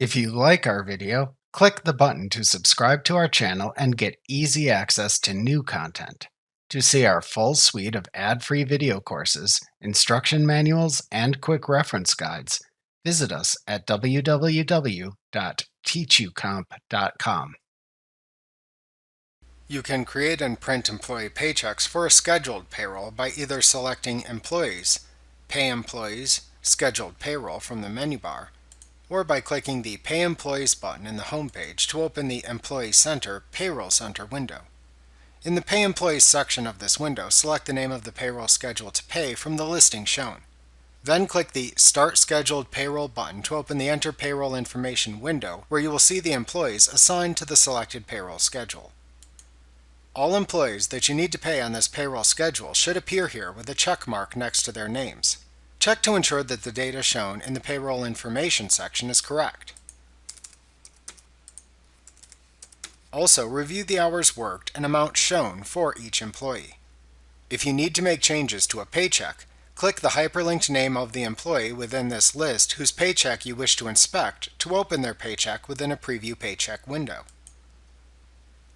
If you like our video, click the button to subscribe to our channel and get easy access to new content. To see our full suite of ad-free video courses, instruction manuals, and quick reference guides, visit us at www.teachucomp.com. You can create and print employee paychecks for a scheduled payroll by either selecting Employees, Pay Employees, Scheduled Payroll from the menu bar, or by clicking the Pay Employees button in the home page to open the Employee Center Payroll Center window. In the Pay Employees section of this window, select the name of the payroll schedule to pay from the listing shown. Then click the Start Scheduled Payroll button to open the Enter Payroll Information window, where you will see the employees assigned to the selected payroll schedule. All employees that you need to pay on this payroll schedule should appear here with a check mark next to their names. Check to ensure that the data shown in the Payroll Information section is correct. Also, review the hours worked and amount shown for each employee. If you need to make changes to a paycheck, click the hyperlinked name of the employee within this list whose paycheck you wish to inspect to open their paycheck within a Preview Paycheck window.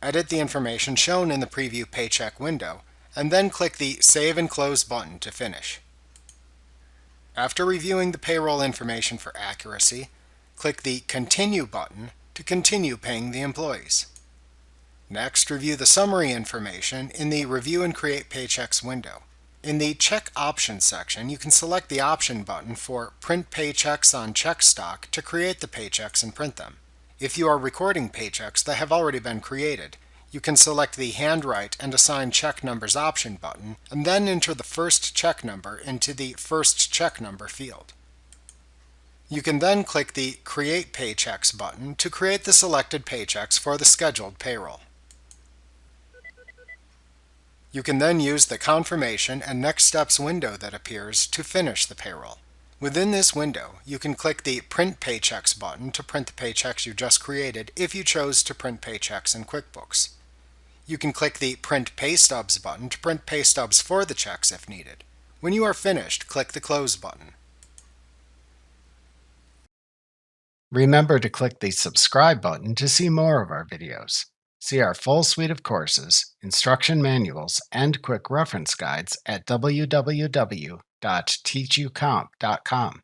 Edit the information shown in the Preview Paycheck window, and then click the Save and Close button to finish. After reviewing the payroll information for accuracy, click the Continue button to continue paying the employees. Next, review the summary information in the Review and Create Paychecks window. In the Check Options section, you can select the option button for Print Paychecks on Check Stock to create the paychecks and print them. If you are recording paychecks that have already been created, you can select the Handwrite and Assign Check Numbers option button and then enter the first check number into the First Check Number field. You can then click the Create Paychecks button to create the selected paychecks for the scheduled payroll. You can then use the Confirmation and Next Steps window that appears to finish the payroll. Within this window, you can click the Print Paychecks button to print the paychecks you just created if you chose to print paychecks in QuickBooks. You can click the Print Pay Stubs button to print pay stubs for the checks if needed. When you are finished, click the Close button. Remember to click the Subscribe button to see more of our videos. See our full suite of courses, instruction manuals, and quick reference guides at www.teachucomp.com.